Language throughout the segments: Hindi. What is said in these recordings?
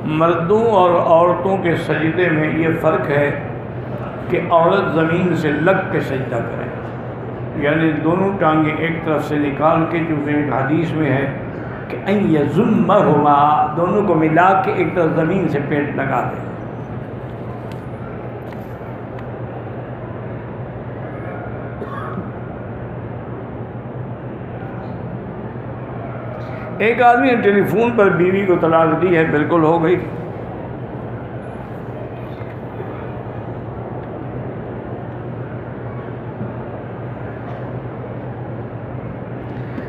मर्दों और औरतों के सजदे में ये फ़र्क है कि औरत ज़मीन से लग के सजदा करे, यानी दोनों टांगें एक तरफ से निकाल के, चूँकि एक हदीस में है कि अन यज़ुम्महुमा, दोनों को मिला के एक तरफ ज़मीन से पेट लगा दे। एक आदमी ने टेलीफोन पर बीवी को तलाक दी है, बिल्कुल हो गई।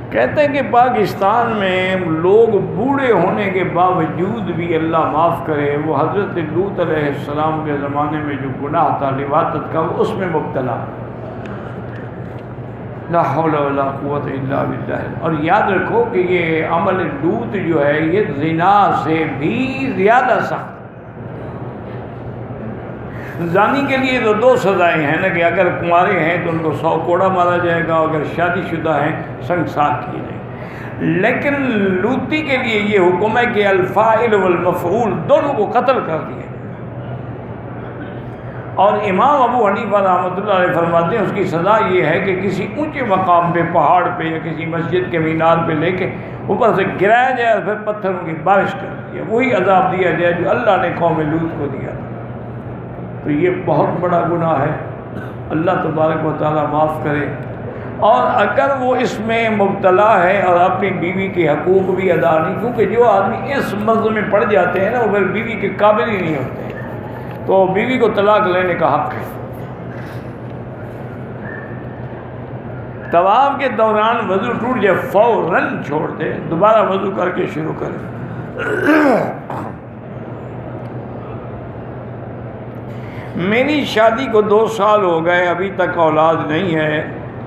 कहते हैं कि पाकिस्तान में लोग बूढ़े होने के बावजूद भी, अल्लाह माफ़ करे, वो हज़रत लूत अलैहिस्सलाम के ज़माने में जो गुनाह था लिवातत का, उसमें मुब्तला। ला हौला वला कुव्वता इल्ला बिल्लाह। और याद रखो कि ये अमल लूत जो है ये ज़िना से भी ज़्यादा सख्त। ज़ानी के लिए तो 2 सज़ाएँ हैं ना, कि अगर कुंवारे हैं तो उनको 100 कोड़ा मारा जाएगा, अगर शादीशुदा हैं संगसार किए जाएंगे। लेकिन लूती के लिए ये हुक्म है कि अल-फ़ाइल वल मफ़ऊल दोनों को कत्ल कर दिया। और इमाम अबू हनीफा रहमतुल्लाह अलैह फरमाते हैं उसकी सज़ा ये है कि किसी ऊंचे मकाम पे, पहाड़ पे या किसी मस्जिद के मीनार पे लेके ऊपर से गिराया जाए और फिर पत्थरों की बारिश कर दी, वही अजाब दिया जाए जो अल्लाह ने कौम लूत को दिया था। तो ये बहुत बड़ा गुनाह है, अल्लाह तबारक व तआला माफ़ करे। और अगर वो इसमें मुब्तला है और अपनी बीवी के हकूक़ भी अदा नहीं, क्योंकि जो आदमी इस मर्ज़ में पड़ जाते हैं ना, वो फिर बीवी के काबिल ही नहीं होते, तो बीवी को तलाक लेने का हक़ है। तवाफ़ के दौरान वज़ू टूट जाए फ़ौरन छोड़ दे, दोबारा वज़ू करके शुरू करे। मेरी शादी को 2 साल हो गए, अभी तक औलाद नहीं है।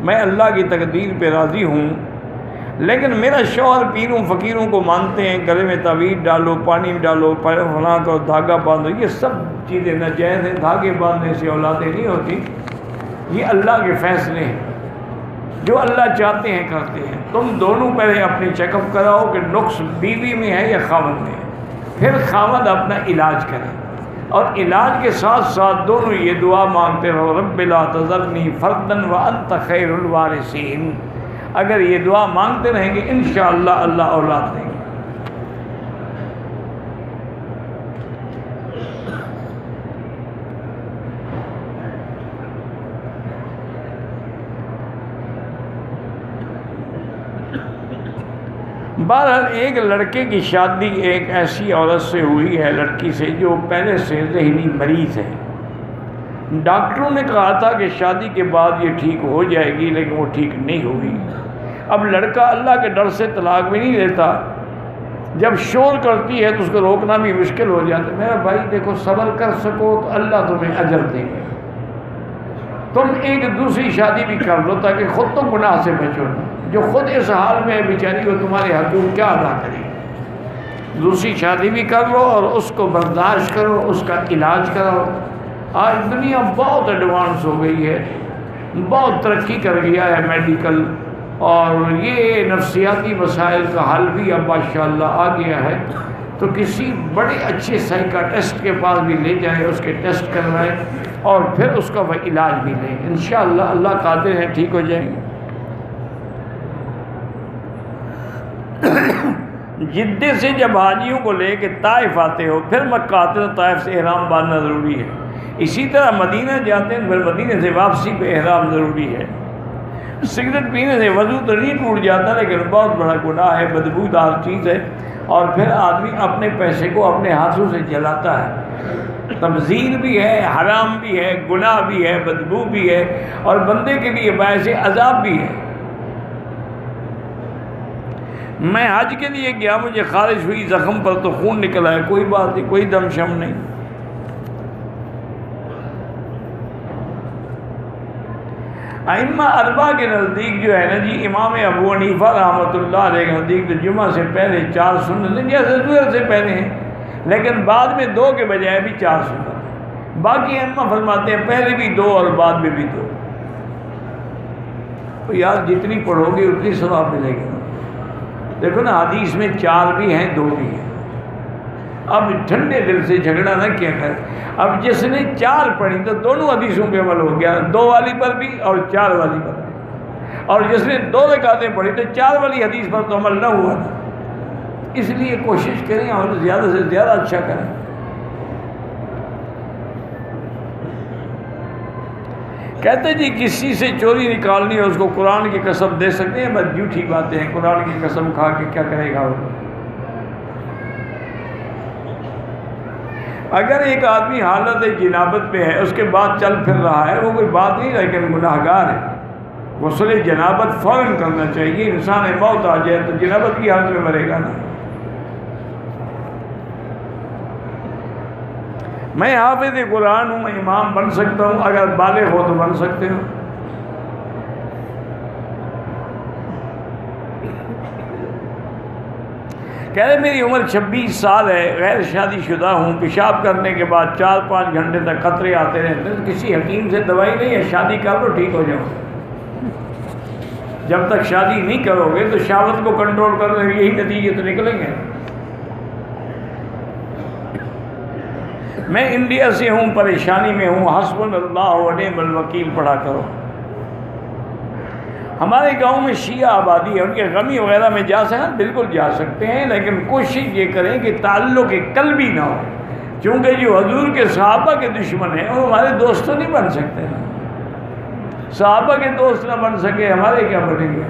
मैं अल्लाह की तकदीर पे राज़ी हूँ, लेकिन मेरा शौहर पीरों फ़कीरों को मानते हैं, गले में तवीज़ डालो, पानी डालो, फलां करो, धागा बांधो, ये सब चीज़ें नाजायज़ हैं। धागे बांधने से औलादें नहीं होती, ये अल्लाह के फ़ैसले हैं, जो अल्लाह चाहते हैं करते हैं। तुम दोनों पहले अपनी चेकअप कराओ कि नुक्स बीवी में है या खावंद में है, फिर खावंद अपना इलाज करें, और इलाज के साथ साथ दोनों ये दुआ मांगते रहो, रब्बि ला तज़रनी फ़र्दन व अंत खैरुल वारिसीन। अगर ये दुआ मांगते रहेंगे इंशाअल्लाह अल्लाह औलाद देंगे। बहरहाल एक लड़के की शादी एक ऐसी औरत से हुई है, लड़की से, जो पहले से ज़हनी मरीज़ है। डॉक्टरों ने कहा था कि शादी के बाद ये ठीक हो जाएगी, लेकिन वो ठीक नहीं हुई। अब लड़का अल्लाह के डर से तलाक भी नहीं लेता, जब शोर करती है तो उसको रोकना भी मुश्किल हो जाता है। मेरा भाई देखो, सब्र कर सको तो अल्लाह तुम्हें अजर देंगे। तुम एक दूसरी शादी भी कर लो ताकि ख़ुद तो गुनाह से बचो, जो खुद इस हाल में है बेचारी, वो तुम्हारे हकूक़ क्या अदा करेगी। दूसरी शादी भी कर लो और उसको बर्दाश्त करो, उसका इलाज कराओ। आज दुनिया बहुत एडवांस हो गई है, बहुत तरक्की कर गया है मेडिकल, और ये नफ्सियाती मसाइल का हल भी अब माशाअल्लाह आ गया है। तो किसी बड़े अच्छे साइकाट्रिस्ट के पास भी ले जाए, उसके टेस्ट करवाए और फिर उसका वह इलाज भी लें। इंशाअल्लाह अल्लाह कादिर है, ठीक हो जाएंगे। जिद्दे से जब हाजियों को लेके ताइफ आते हो, फिर मक्का आते हो, ताइफ से एहराम बांधना ज़रूरी है। इसी तरह मदीना जाते हैं, फिर मदीने से वापसी पे एहराम ज़रूरी है। सिगरेट पीने से वज़ू तो नहीं टूट जाता, लेकिन बहुत बड़ा गुनाह है, बदबूदार चीज़ है, और फिर आदमी अपने पैसे को अपने हाथों से जलाता है। तब्ज़ीर भी है, हराम भी है, गुनाह भी है, बदबू भी है, और बंदे के लिए बायस अज़ाब भी है। मैं हज के लिए गया, मुझे खारिश हुई, ज़ख्म पर तो खून निकल आया, कोई बात नहीं, कोई दमशम नहीं। अइम्मा अरबा के नज़दीक जो है ना जी, इमाम अबू हनीफा रहमतुल्लाह अलैह के नज़दीक तो जुमा से पहले 4 सुन्नतें जैसे ज़ुहर से पहले हैं, लेकिन बाद में 2 के बजाय भी 4 सुन्नत। बाकी अइम्मा फरमाते हैं पहले भी 2 और बाद में भी 2। तो यार जितनी पढ़ोगे उतनी सवाब मिलेगी। देखो ना, हदीस में 4 भी हैं, 2 भी हैं। अब ठंडे दिल से झगड़ा ना किया कर। अब जिसने 4 पढ़ी तो दोनों हदीसों पे अमल हो गया, 2 वाली पर भी और 4 वाली पर भी। और जिसने 2 रकातें पढ़ी तो 4 वाली हदीस पर तो अमल ना हुआ ना। इसलिए कोशिश करें और ज़्यादा से ज़्यादा अच्छा करें। कहते जी किसी से चोरी निकालनी है उसको कुरान की कसम दे सकते हैं, बस झूठी बातें हैं। कुरान की कसम खा के क्या करेगा वो? अगर एक आदमी हालत जनाबत पे है उसके बाद चल फिर रहा है, वो कोई बात नहीं, लेकिन गुनाहगार है। गुस्ल जनाबत फ़ौरन करना चाहिए। इंसान मौत आ जाए तो जनाबत की हालत में मरेगा ना। मैं हाफिज़ कुरान हूँ, मैं इमाम बन सकता हूँ, अगर बालिग़ हो तो बन सकते हो। कह रहे मेरी उम्र 26 साल है, गैर शादीशुदा हूँ, पेशाब करने के बाद 4-5 घंटे तक कतरे आते रहते हैं, तो किसी हकीम से दवाई नहीं है, शादी कर लो ठीक हो जाओ। जब तक शादी नहीं करोगे तो शहवत को कंट्रोल करने यही नतीजे तो निकलेंगे। मैं इंडिया से हूँ, परेशानी में हूँ, हस्बुनल्लाह व निअमल वकील पढ़ा करो। हमारे गांव में शिया आबादी है, उनके गमी वगैरह में जा सकते हैं, बिल्कुल जा सकते हैं, लेकिन कोशिश ये करें कि ताल्लुक़ कल्बी ना हो, क्योंकि जो हजूर के सहाबा के दुश्मन हैं वो हमारे दोस्त तो नहीं बन सकते ना। सहाबा के दोस्त ना बन सके, हमारे क्या बनेंगे?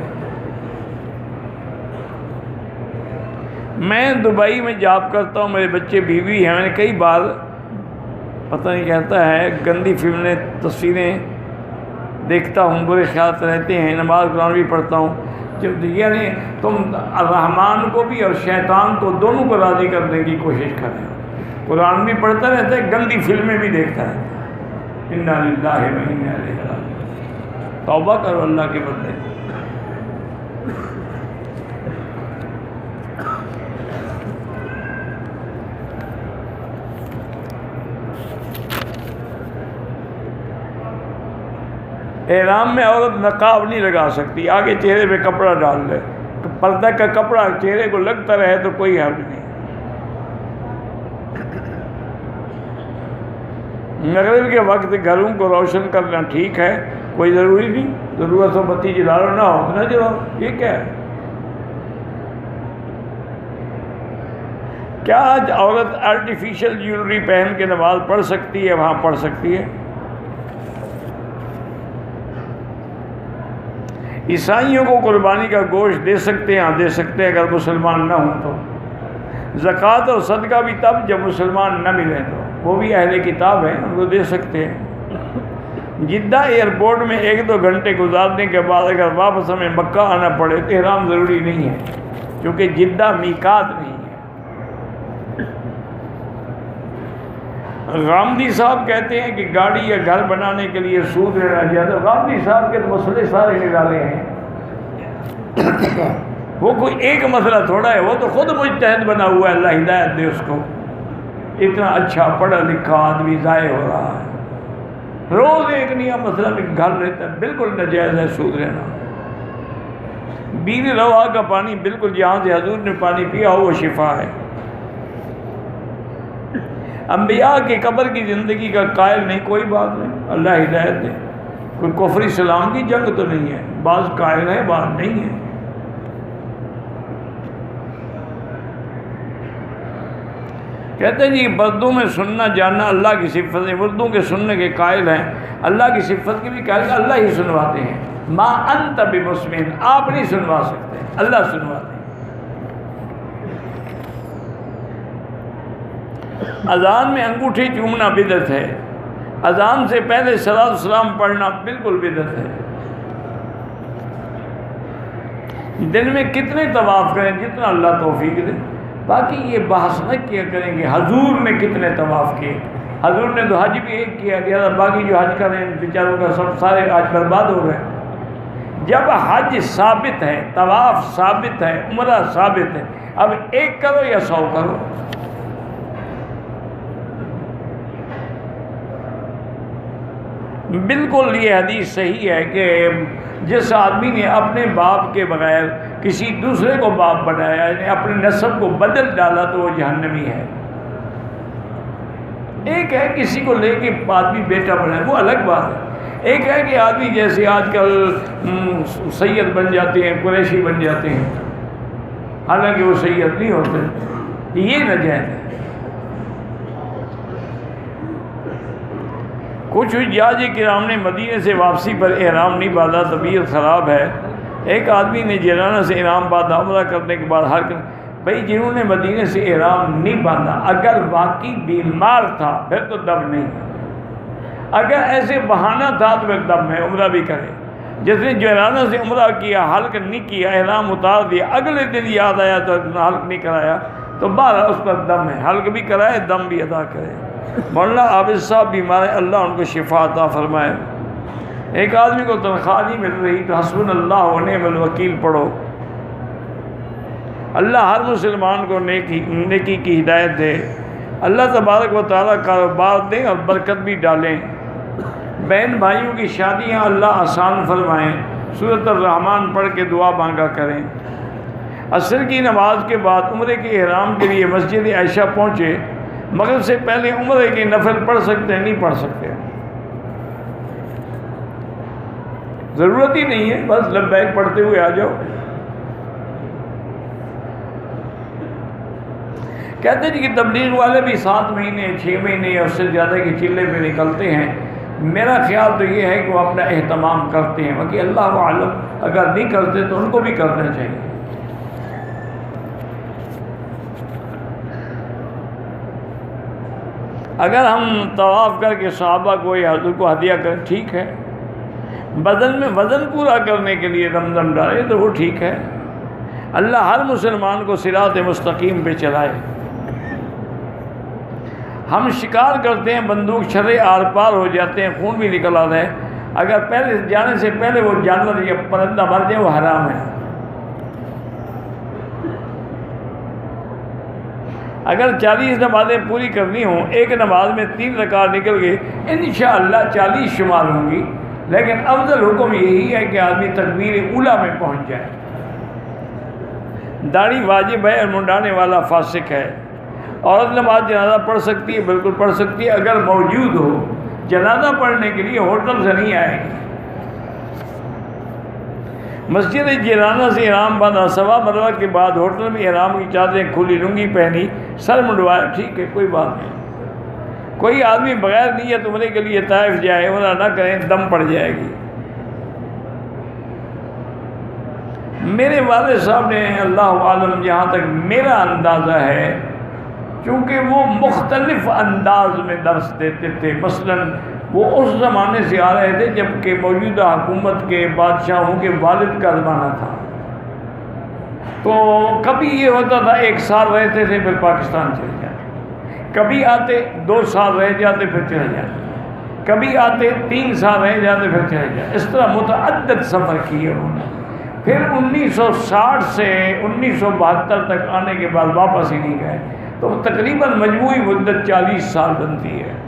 मैं दुबई में जॉब करता हूँ, मेरे बच्चे बीवी हैं। मैंने कई बार पता नहीं कहता है गंदी फिल्में तस्वीरें देखता हूँ, बुरे ख्याल रहते हैं, नमाज कुरान भी पढ़ता हूँ। जब यानी तुम रहमान को भी और शैतान को दोनों को राज़ी करने की कोशिश करें। कुरान भी पढ़ता रहता है, गंदी फिल्में भी देखता रहता है। इन्ना लिल्लाहि व इन्ना इलैहि राजिऊन। तौबा करो अल्लाह के बंदे। एहराम में औरत नकाब नहीं लगा सकती, आगे चेहरे पे कपड़ा डाल ले, तो पर्दा का कपड़ा चेहरे को लगता रहे तो कोई हर्ज नहीं। मगरिब के वक्त घरों को रोशन करना ठीक है, कोई ज़रूरी नहीं, ज़रूरत हो बत्ती जला लो, ना हो ना जलाओ, ये क्या है? क्या आज औरत आर्टिफिशियल ज्वेलरी पहन के नमाज पढ़ सकती है? वहाँ पढ़ सकती है। ईसाइयों को कुर्बानी का गोश्त दे सकते हैं? हाँ दे सकते हैं, अगर मुसलमान ना हो तो। ज़कात और सदका भी तब जब मुसलमान न मिले, तो वो भी अहले किताब हैं, उनको दे सकते हैं। जिद्दा एयरपोर्ट में 1-2 घंटे गुजारने के बाद अगर वापस हमें मक्का आना पड़े तो एहराम ज़रूरी नहीं है, क्योंकि जिद्दा मीकात नहीं है। गांधी साहब कहते हैं कि गाड़ी या घर बनाने के लिए सूद लेना चाहिए। गांधी साहब के तो मसले सारे निराले हैं। वो कोई एक मसला थोड़ा है, वो तो खुद मुजतहिद बना हुआ है, अल्लाह हिदायत दे उसको। इतना अच्छा पढ़ा लिखा आदमी ज़ाये हो रहा है, रोज़ एक नया मसला में घर रहता है। बिल्कुल नाजायज़ है सूद लेना। बीर रवा का पानी बिल्कुल जहाँ से हजूर ने पानी पिया हो वो शिफा है। अम्बिया के कब्र की ज़िंदगी का कायल नहीं, कोई बात नहीं, अल्लाह हिदायत दे। कोई कुफ्र इस्लाम की जंग तो नहीं है, बाज़ कायल है बात नहीं है। कहते हैं जी बर्दों में सुनना जानना अल्लाह की सिफ़त है, उर्दू के सुनने के कायल हैं, अल्लाह की सिफ़त की भी कायल, अल्लाह ही सुनवाते हैं। मा अंत बिमुस्मिन, आप नहीं सुनवा सकते, अल्लाह सुनवाते हैं। अजान में अंगूठी चूमना बिदअत है, अजान से पहले सलात सलाम पढ़ना बिल्कुल बिदअत है। दिन में कितने तवाफ़ करें, जितना अल्लाह तौफीक दे। बाकी ये बहस न किया करेंगे हजूर ने कितने तवाफ़ किए। हजूर ने तो हज भी एक किया गया, बाकी जो हज करें बेचारों का सब सारे आज बर्बाद हो गए। जब हज साबित है, तवाफ़ साबित है, उम्रा साबित है, अब एक करो या 100 करो। बिल्कुल ये हदीस सही है कि जिस आदमी ने अपने बाप के बगैर किसी दूसरे को बाप बनाया, यानी अपने नस्ब को बदल डाला, तो वो जहन्नमी है। एक है किसी को लेके आदमी बेटा बनाए, वो अलग बात है। एक है कि आदमी जैसे आजकल सैयद बन जाते हैं, कुरैशी बन जाते हैं, हालांकि वो सैयद नहीं होते, ये नाजायज़ है। कुछ हुज्जाज किराम ने मदीने से वापसी पर एहराम नहीं बांधा, तबीयत ख़राब है। एक आदमी ने जिराना से एहराम बांधा, उम्रा करने के बाद हर भाई जिन्होंने मदीने से एहराम नहीं बांधा, अगर वाकई बीमार था फिर तो दम नहीं, अगर ऐसे बहाना था तो फिर दम है, उम्रा भी करे। जिसने जिराना से उम्रा किया, हल्क नहीं किया, एहराम उतार दिया, अगले दिन याद आया तो हल्क नहीं कराया, तो बारह उस पर दम है, हल्क भी कराए, दम भी अदा करे। मौलाना आबिद साहब बीमार है, अल्लाह उनको शिफा अता फरमाए। एक आदमी को तनख्वाह नहीं मिल रही तो हस्बुनल्लाह व निअमल वकील पढ़ो। अल्लाह हर मुसलमान को नेकी की हिदायत दे। अल्लाह तबारक व तआला कारोबार दें और बरकत भी डालें। बहन भाइयों की शादियाँ अल्लाह आसान फरमाएँ। सूरत अर्रहमान पढ़ के दुआ मांगा करें। असर की नमाज के बाद उम्रे के एहराम के लिए मस्जिद आयशा पहुँचे। मगर से पहले उम्रे के नफल पढ़ सकते हैं? नहीं पढ़ सकते, ज़रूरत ही नहीं है, बस लब्बैक पढ़ते हुए आ जाओ। कहते हैं कि तबलीग वाले भी 7 महीने 6 महीने या उससे ज़्यादा के चिल्ले में निकलते हैं। मेरा ख्याल तो ये है कि वो अपना एहतमाम करते हैं, बाकी अल्लाह आलम, अगर नहीं करते तो उनको भी करना चाहिए। अगर हम तवाफ़ करके सहाबा को या हुज़ूर को हदिया करें ठीक है, बदन में वज़न पूरा करने के लिए दमदम डाले तो वो ठीक है। अल्लाह हर मुसलमान को सिरात मुस्तकीम पे चलाए। हम शिकार करते हैं, बंदूक छर्रे आर पार हो जाते हैं, खून भी निकल आता है। अगर पहले जाने से पहले वो जानवर या परिंदा मर जाए वो हराम है। अगर 40 नमाज़ें पूरी करनी हों, एक नमाज में 3 रकात निकल गए, इंशाअल्लाह 40 शुमार होंगी। लेकिन अफजल हुक्म यही है कि आदमी तकबीर ऊला में पहुंच जाए। दाढ़ी वाजिब है और मुंडाने वाला फासिक है। औरत नमाज जनाजा पढ़ सकती है, बिल्कुल पढ़ सकती है, अगर मौजूद हो। जनाजा पढ़ने के लिए होटल से नहीं आएगी। मस्जिद जिराना से एहराम बांधा, सवा मरवा के बाद होटल में एहराम की चादरें खुली, लुंगी पहनी, सर मुंडवाया, ठीक है, कोई बात नहीं। कोई आदमी बगैर नियत उम्रे के लिए ताइफ जाए, उम्रा ना करें, दम पड़ जाएगी। मेरे वाले साहब ने, अल्लाह आलम, जहाँ तक मेरा अंदाज़ा है, चूँकि वो मुख्तलिफ अंदाज में दर्स देते थे। मसलन वो उस ज़माने से आ रहे थे जबकि मौजूदा हुकूमत के बादशाहों के वालिद का ज़माना था। तो कभी ये होता था 1 साल रहते थे फिर पाकिस्तान चले जाते, कभी आते 2 साल रह जाते फिर चले जाते, कभी आते 3 साल रह जाते फिर चले जाते। इस तरह मुतअद्दिद सफ़र किए उन्होंने। फिर 1960 से 1972 तक आने के बाद वापस ही नहीं गए, तो तकरीबन मजमूई मुद्दत 40 साल बनती है।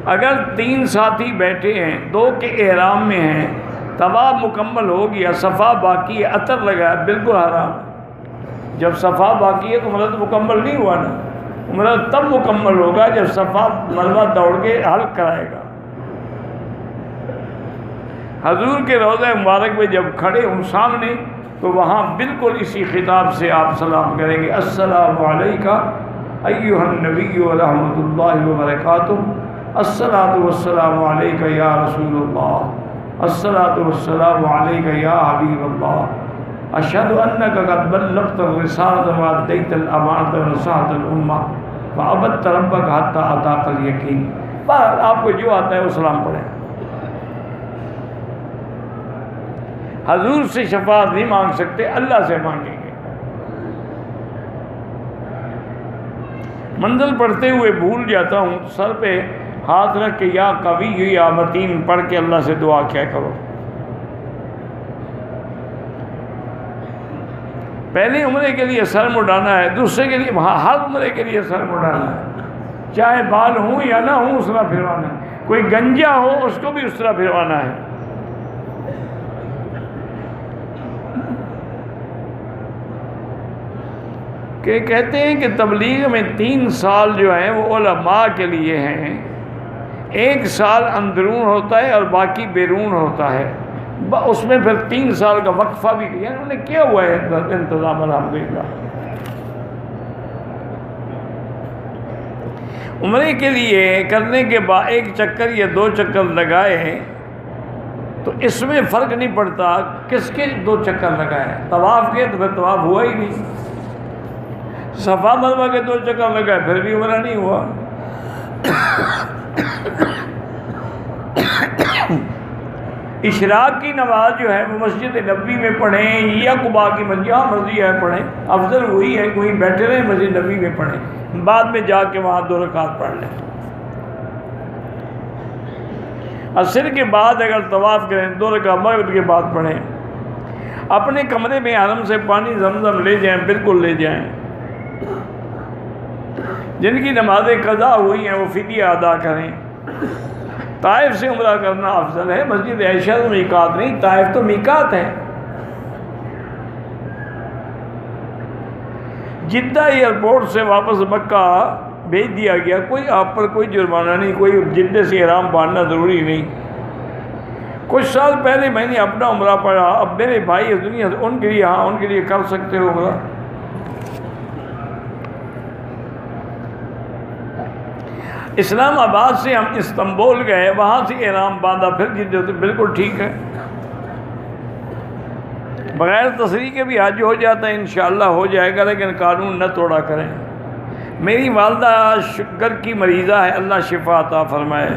अगर 3 साथी बैठे हैं, 2 के एहराम में हैं, तवाफ मुकम्मल हो गया, सफ़ा बाकी है, अतर लगा है, बिल्कुल हराम। जब सफ़ा बाकी है तो उम्रा मुकम्मल नहीं हुआ ना। उम्रा तब मुकम्मल होगा जब सफ़ा मरवा दौड़ के हल्क कराएगा। हजूर के रोज़ा मुबारक में जब खड़े हों सामने, तो वहाँ बिल्कुल इसी खिताब से आप सलाम करेंगे, अस्सलामु अलैका अय्युहन नबी व रहमतुल्लाहि व बरकातुहू, अस्सलातु वस्सलामु अलैका या रसूलल्लाह, अस्सलातु वस्सलामु अलैका या हबीबल्लाह, अशहदु अन्नका क़द बल्लग़्ता रिसालत व अद्दैतल अमानत व नसहतल उम्मह व अबदत रब्बका हत्ता अताकल यकीन। बस आपको जो आता है वो सलाम पढ़ें। हजूर से शफाअत नहीं मांग सकते, अल्लाह से मांगेंगे। मंजिल पढ़ते हुए भूल जाता हूँ, सर पे हाथ रख के या कवी या मतीन पढ़ के अल्लाह से दुआ क्या करो। पहले उम्रे के लिए सर मुड़ाना है, दूसरे के लिए हर उम्रे के लिए सर मुड़ाना है। चाहे बाल हों या ना हों उस तरह फिरवाना है। कोई गंजा हो उसको भी उस तरह फिरवाना है। कि कहते हैं कि तबलीग में 3 साल जो हैं वो उलमा के लिए हैं, 1 साल अंदरून होता है और बाकी बैरून होता है। उसमें फिर 3 साल का वक्फा भी दिया उन्होंने, किया हुआ है इंतज़ाम अल्हम्दुलिल्लाह। उम्रे के लिए करने के बाद 1 चक्कर या 2 चक्कर लगाए तो इसमें फ़र्क नहीं पड़ता किसके 2 चक्कर लगाए। तवाफ़ के तो फिर तवाफ़ हुआ ही नहीं, सफ़ा मरवा के 2 चक्कर लगाए फिर भी उम्रा नहीं हुआ। इशराक की नमाज जो है वो मस्जिद नबी में पढ़ें या कुबा की मस्जिद, जहाँ मर्जी है पढ़ें, अफजल वही है कोई बैठे रहे मस्जिद नबी में पढ़ें, बाद में जाके वहाँ 2 रकात पढ़ लें। असर के बाद अगर तवाफ़ करें 2 रकात मगरिब के बाद पढ़ें। अपने कमरे में हरम से पानी जमजम ले जाएं, बिल्कुल ले जाएं। जिनकी नमाज़ें कज़ा हुई हैं वो फिदिया अदा करें। ताइफ से उम्रा करना अफजल है, मस्जिद आयशा तो मीकात नहीं, ताइफ तो मीकात है। जिद्दा एयरपोर्ट से वापस मक्का भेज दिया गया, कोई आप पर कोई जुर्माना नहीं, कोई जिद्दे से इहराम बांधना ज़रूरी नहीं। कुछ साल पहले मैंने अपना उम्रा पढ़ा, अब मेरे भाई इस दुनिया से उनके लिए, हाँ उनके लिए कर सकते हो उम्रा। इस्लामाबाद से हम इस्तांबुल गए, वहाँ से इहराम बांधा, फिर जिद्दे से, बिल्कुल ठीक है। बग़ैर तसरीह के भी हज हो जाता है, इंशाअल्लाह हो जाएगा, लेकिन कानून न तोड़ा करें। मेरी वालदा शुगर की मरीज़ा है, अल्लाह शिफा अता फरमाए।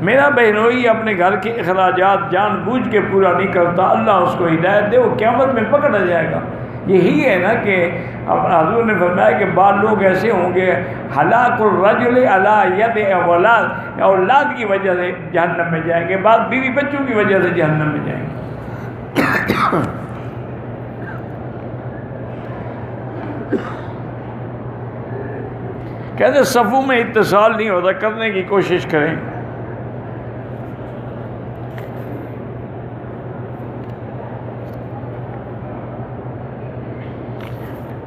मेरा बहनोई अपने घर के अखराजात जानबूझ के पूरा नहीं करता, अल्लाह उसको हिदायत दे, वो क़यामत में पकड़ा जाएगा। यही है ना कि हुज़ूर ने फरमाया कि बाद लोग ऐसे होंगे, हलाकुर रजुल अला यद औलाद, औलाद की वजह से जहन्नम में जाएंगे, बाद बीवी बच्चों की वजह से जहन्नम में जाएंगे। कहते सफ़ों में इत्तिसाल नहीं होता, करने की कोशिश करें।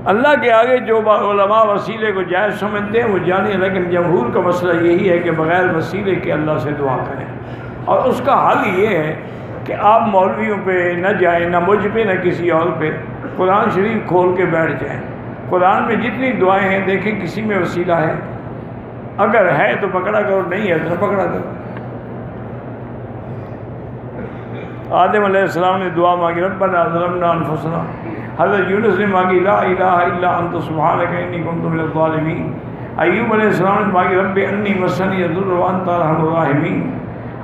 अल्लाह के आगे जो उलमा वसीले को जायज़ समझते हैं वो जाने, लेकिन जमहूर का मसला यही है कि बग़ैर वसीले के अल्लाह से दुआ करें। और उसका हल ये है कि आप मौलवियों पे न जाएं, ना मुझ पे न किसी और पे, कुरान शरीफ खोल के बैठ जाएं। कुरान में जितनी दुआएं हैं देखें किसी में वसीला है, अगर है तो पकड़ा करो, नहीं है तो पकड़ा करो। आदम अलैहिस्सलाम ने दुआ मांगी, रब्बना ज़लमना अनफुसना। हज़रत यूनुस ने मांगी, ला इलाहा इल्ला अंत सुब्हानका इन्नी कुन्तु मिनज़ ज़ालिमीन। अय्यूब अलैहिस्सलाम ने मांगी, रब्बि अन्नी मस्सनी यदुर्रु व अंता अरहमुर राहिमीन।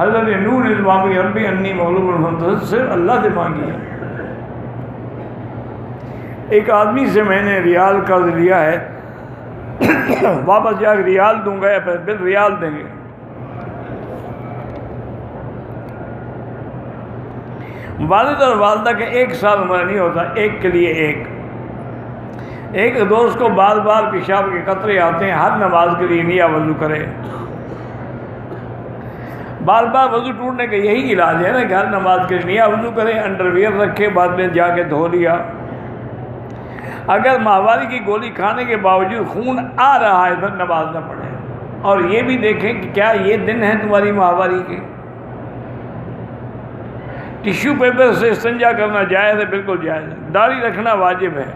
हज़रत नूह ने मांगी, रब्बि अन्नी मग़लूबुन फंतसिर। सिर्फ अल्लाह से मांगी है। एक आदमी से मैंने रियाल कर्ज लिया है, वापस जाकर रियाल दूंगा या फिर रियाल देंगे। वालिद और वालदा के 1 साल उम्र नहीं होता, एक के लिए एक दोस्त को बार बार पेशाब के कतरे आते हैं, हर नमाज के लिए निया वज़ू करे। बार बार वज़ू टूटने का यही इलाज है ना, कि हर नमाज के लिए निया वज़ू करें, अंडरवियर रखे, बाद में जाके धो लिया। अगर माहवारी की गोली खाने के बावजूद खून आ रहा है फिर नमाज न पढ़ें। और ये भी देखें कि क्या ये दिन है तुम्हारी माहवारी के। टिश्यू पेपर से इस्तिंजा करना जायज़ है, बिल्कुल जायज़ है। दाढ़ी रखना वाजिब है।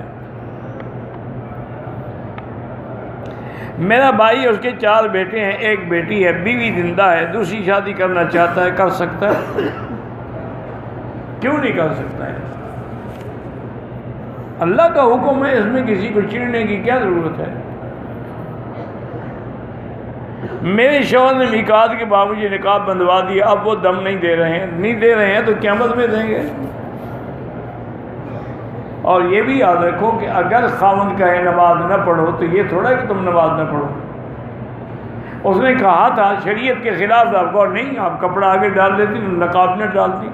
मेरा भाई उसके 4 बेटे हैं, 1 बेटी है, बीवी जिंदा है, दूसरी शादी करना चाहता है, कर सकता है? क्यों नहीं कर सकता है? अल्लाह का हुक्म है, इसमें किसी को चिढ़ने की क्या ज़रूरत है। मेरे शौहर ने मिकात के बाद मुझे निकाब बंधवा दिया, अब वो दम नहीं दे रहे हैं तो क़यामत में देंगे। और ये भी याद रखो कि अगर खामन कहे नमाज न पढ़ो तो ये थोड़ा कि तुम नमाज न पढ़ो। उसने कहा था शरीयत के ख़िलाफ़, आपको नहीं, आप कपड़ा आगे डाल देती, नकाब न डालती।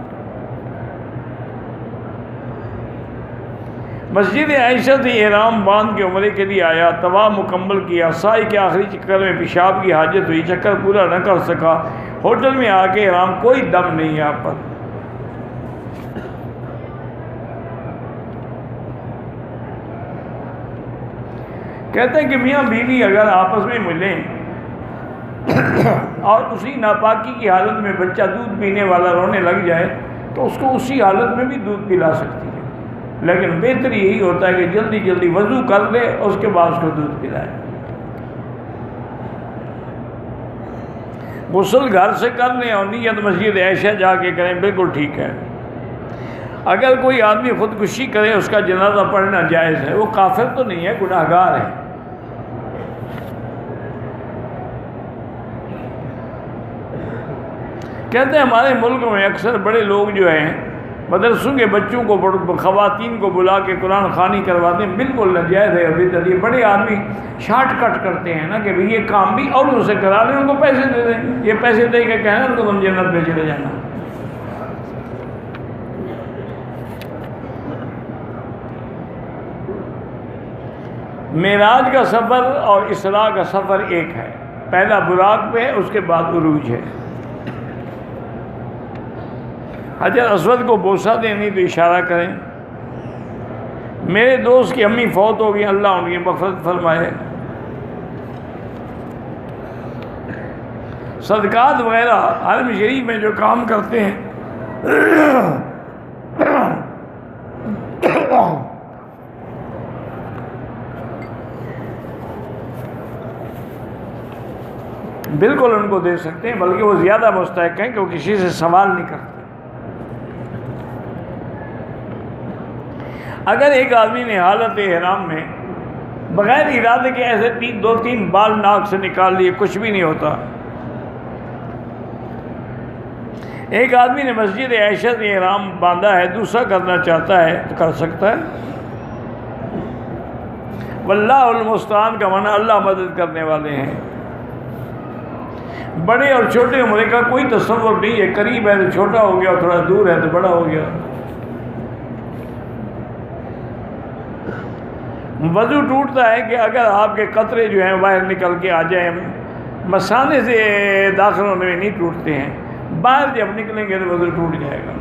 मस्जिद आयशा से एहराम बांध के उम्रे के लिए आया, तवाफ़ मुकम्मल किया, साई के आखिरी चक्कर में पेशाब की हाजत हुई, चक्कर पूरा न कर सका, होटल में आके एहराम, कोई दम नहीं है आप पर। कहते हैं कि मियाँ बीवी अगर आपस में मिलें और उसी नापाकी की हालत में बच्चा दूध पीने वाला रोने लग जाए तो उसको उसी हालत में भी दूध पिला सकती है, लेकिन बेहतर यही होता है कि जल्दी जल्दी वज़ू कर ले और उसके बाद उसको दूध पिलाए। गुस्ल घर से कर लें और नियत मस्जिद आयशा जाके करें, बिल्कुल ठीक है। अगर कोई आदमी खुदकुशी करे उसका जनाजा पढ़ना जायज़ है, वो काफिर तो नहीं है, गुनाहगार है। कहते हैं हमारे मुल्क में अक्सर बड़े लोग जो हैं मदरसों के बच्चों को ख़वातीन को बुला के कुरान ख़वानी करवाते हैं, बिल्कुल नाजायज़ है। अभी तक ये बड़े आदमी शॉर्टकट करते हैं ना कि भाई ये काम भी और उनसे करा लें, उनको पैसे दे दें, ये पैसे दे के कहना उनको तुम जन्नत में चले जाना। मेराज का सफ़र और इसरा का सफ़र एक है, पहला बुराक पे है, उसके बाद उरूज है। हजर असवद को बोसा देनी तो इशारा करें। मेरे दोस्त की अम्मी फौत हो गई, अल्लाह उनकी मग़फ़िरत फरमाए। सदक़ात वगैरह हरम शरीफ में जो काम करते हैं बिल्कुल उनको दे सकते हैं, बल्कि वो ज़्यादा मुस्तहक़ हैं कि वो किसी से सवाल नहीं करते। अगर एक आदमी ने हालत एहराम में बग़ैर इरादे के ऐसे दो तीन बाल नाक से निकाल लिए, कुछ भी नहीं होता। एक आदमी ने मस्जिद आयशा से एहराम बांधा है, दूसरा करना चाहता है तो कर सकता है। वल्लाहुल मुस्तान का माना अल्लाह मदद करने वाले हैं। बड़े और छोटे उम्र का कोई तसव्वुर नहीं है, करीब है तो छोटा हो गया, थोड़ा दूर है तो बड़ा हो गया। वज़ू टूटता है कि अगर आपके कतरे जो हैं बाहर निकल के आ जाएं, मसाने से दाखिल होने में नहीं टूटते हैं, बाहर जब निकलेंगे तो वज़ू टूट जाएगा।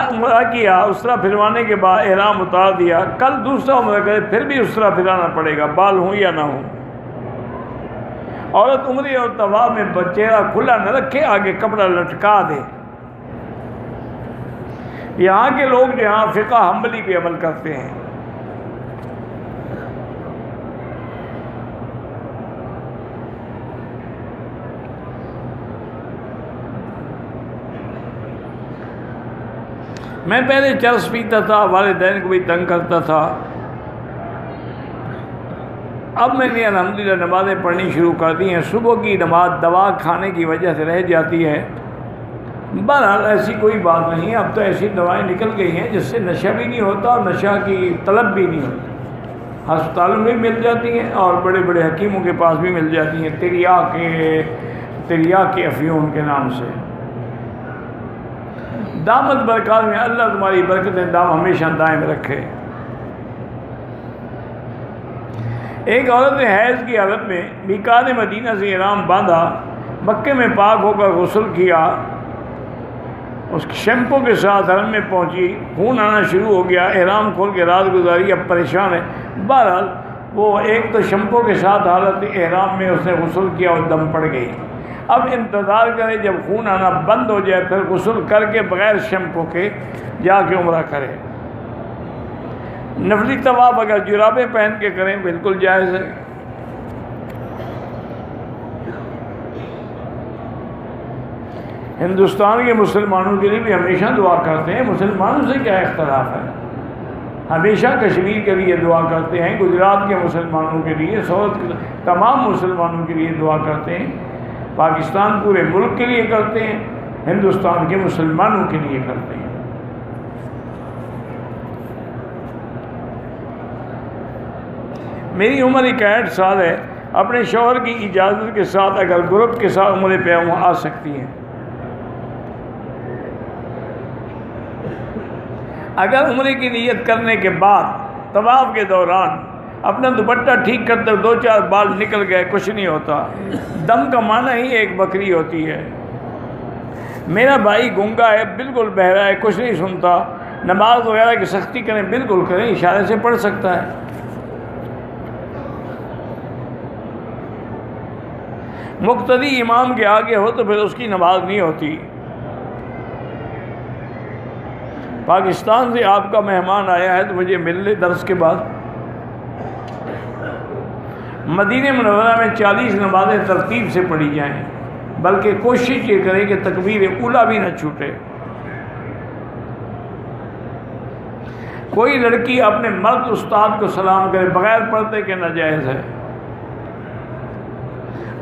उम्रा किया, उसरा फिरवाने के बाद एहराम उतार दिया, कल दूसरा उम्रा करे फिर भी उसरा फिराना पड़ेगा, बाल हों या ना हो। औरत उम्रे और तवाफ में चेहरा खुला न रखे, आगे कपड़ा लटका दे। यहाँ के लोग जो यहाँ फ़िक़्ह हम्बली पे अमल करते हैं, मैं पहले चरस पीता था, वालिदैन को भी तंग करता था। अब मैंने अल्हम्दुलिल्लाह नमाज़ें पढ़नी शुरू कर दी हैं। सुबह की नमाज दवा खाने की वजह से रह जाती है। बहरहाल ऐसी कोई बात नहीं है, अब तो ऐसी दवाएं निकल गई हैं जिससे नशा भी नहीं होता और नशा की तलब भी नहीं होती। अस्पतालों में भी मिल जाती हैं और बड़े बड़े हकीमों के पास भी मिल जाती हैं, तिरिया के अफ़ीम के नाम से। दामत बरकत में अल्लाह तुम्हारी बरकतें दाम हमेशा दायम रखे। एक औरत ने हैज़ की हालत में मीकात मदीना से एहराम बांधा, मक्के में पाक होकर गुस्ल किया, उस शैम्पू के साथ हरम में पहुंची, खून आना शुरू हो गया, एहराम खोल के रात गुजारी, अब परेशान है। बहरहाल वो एक तो शैम्पू के साथ हालत एहराम में उसने गुस्ल किया और दम पड़ गई। अब इंतज़ार करें जब खून आना बंद हो जाए, फिर गुस्ल करके बग़ैर शैम्पू के जाके उम्रा करें। नफली तवाफ़ अगर जुराबें पहन के करें बिल्कुल जायज़ है। हिंदुस्तान के मुसलमानों के लिए भी हमेशा दुआ करते हैं, मुसलमानों से क्या इख्तलाफ है। हमेशा कश्मीर के लिए दुआ करते हैं, गुजरात के मुसलमानों के लिए, साउथ तमाम मुसलमानों के लिए दुआ करते हैं, पाकिस्तान पूरे मुल्क के लिए करते हैं, हिंदुस्तान के मुसलमानों के लिए करते हैं। मेरी उम्र 61 साल है, अपने शौहर की इजाज़त के साथ अगर ग्रुप के साथ उम्र पे आ सकती हैं। अगर उम्रे की नीयत करने के बाद तवाफ़ के दौरान अपना दुपट्टा ठीक करते 2-4 बाल निकल गए, कुछ नहीं होता। दम का माना ही एक बकरी होती है। मेरा भाई गूंगा है, बिल्कुल बहरा है, कुछ नहीं सुनता, नमाज वगैरह की सख्ती करें, बिल्कुल करें, इशारे से पढ़ सकता है। मुक्तदी इमाम के आगे हो तो फिर उसकी नमाज नहीं होती। पाकिस्तान से आपका मेहमान आया है तो मुझे मिल ले दर्स के बाद। मदीने मुनव्वरा में 40 नमाज़ें तरतीब से पढ़ी जाएं, बल्कि कोशिश ये करें कि तकबीर ऊला भी न छूटे। कोई लड़की अपने मर्द उस्ताद को सलाम करे बगैर पर्दे के नाजायज़ है।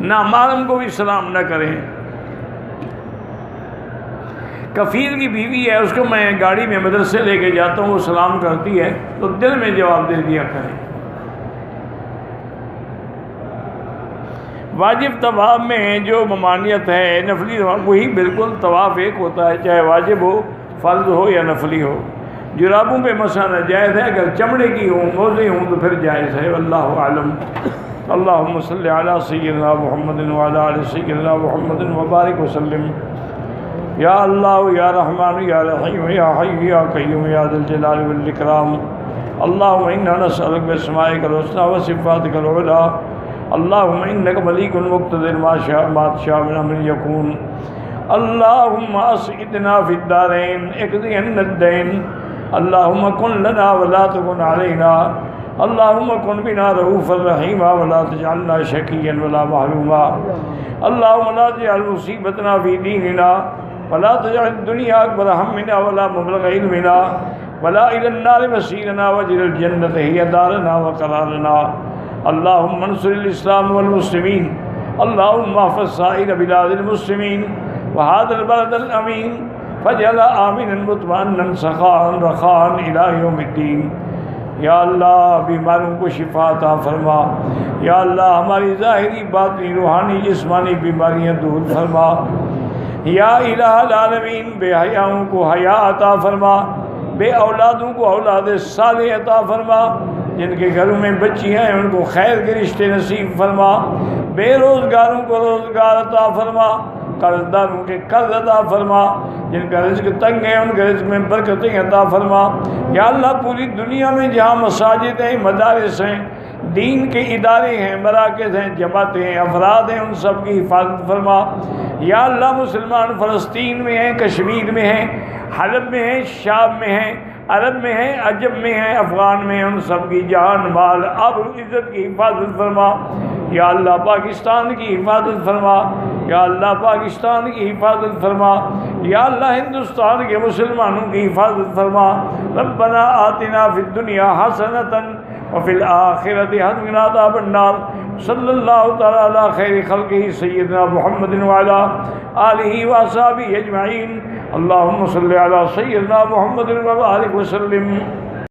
नामालूम को भी सलाम न करें। कफ़ीर की बीवी है, उसको मैं गाड़ी में मदरसे लेके जाता हूँ, वो सलाम करती है तो दिल में जवाब दे दिया करें। वाजिब तवाफ़ में जो ममानियत है, नफली वही बिल्कुल तवाफ़ एक होता है, चाहे वाजिब हो, फ़र्ज़ हो या नफली हो। जुराबों पे मसा नाजायज़ है, अगर चमड़े की हों, मोज़े हों तो फिर जायज़ है। वल्लाहु आलम। अल्लाहुम्मा सल्लि अला सय्यिदिना मुहम्मदिन व अला आलि सय्यिदिना मुहम्मदिन व बारिक वसल्लिम। या अल्लाह या रहमान या रहीम या हय्यु या क़य्यूम या ज़ुल जलाली वल इकराम। अल्लाहुम्मा इन्ना नसअलुका बिअस्माइकल हुस्ना व सिफ़ातिकल उला। अल्लाहुम्मा इन्नका मलीकुन मुक़्तदिर मा शाअ मिन अम्रिन यकून। अल्लाहुम्मा अस्इदना फ़िद्दारैन इक़्ज़ि अन्ना अद-दैन। अल्लाहुम्मा कुन लना व ला तकुन अलैना। अल्लाहुम्मा कुन बिना रऊफ़र रहीमा व ला तजअलना शक़िय्यन व ला महरूमा। अल्लाहुम्मा ला तजअल मुसीबतना फ़ी दीनिना व ला तजअल दुनिया अकबर हम्मिना व ला मबलग़ इल्मिना व ला इलन नार मसीरना वजअल जन्नत हिय दारना व क़रारना। अल्लाहुम्मा अन्सुरिल इस्लाम वल मुस्लिमीन। अल्लाहुम्मा अहफ़ज़ साइर बिलादिल मुस्लिमीन व हाज़ल बलदल अमीन फजअल आमिनन मुतमइन्नन सख़ाअन रख़ाअन इला यौमिद्दीन। या अल्लाह बीमारों को शिफा अता फरमा। या अल्लाह हमारी ज़ाहिरी बातिनी रूहानी जिस्मानी बीमारियाँ दूर फरमा। या इलाहुल आलमीन बेहयाओं को हया अता फरमा, बे औलादों को औलाद साले अता फरमा, जिनके घरों में बच्चियाँ हैं उनको खैर के रिश्ते नसीब फरमा, बेरोज़गारों को रोज़गार अता फरमा, कर्जदारों के कर्ज अता फरमा, जिनका रिज़्क़ तंग है उनके रिज़्क़ में बरकतें अता फरमा। या अल्लाह पूरी दुनिया में जहाँ मसाजिद हैं, मदारिस हैं, दीन के इदारे हैं, मराकज़ हैं, जमातें हैं, अफराद हैं, उन सब की हिफाजत फरमा। या अल्लाह मुसलमान फ़लस्तीन में हैं, कश्मीर में हैं, हलब में हैं, शाम में हैं, अरब में हैं, अजम में हैं, अफ़गान में हैं, उन सब की जान माल आबरू इज़्ज़त की हिफाजत फरमा। या अल्लाह पाकिस्तान की हिफाजत फरमा। या अल्लाह पाकिस्तान की हिफाजत फरमा। या अल्लाह हिंदुस्तान के मुसलमानों की हिफाजत फरमा। रब्बना आतिना फिद दुनिया हसनतन व फिल आखिरति हसनतन व क़िना अज़ाबन्नार। सल्लल्लाहु तआला अला खैरि खल्क़िही सय्यिदिना मुहम्मदिन व अला आलिहि व अस्हाबिही अजमईन। अल्लाहुम्मा सल्लि अला सय्यिदिना मुहम्मदिन व बारिक व सल्लिम।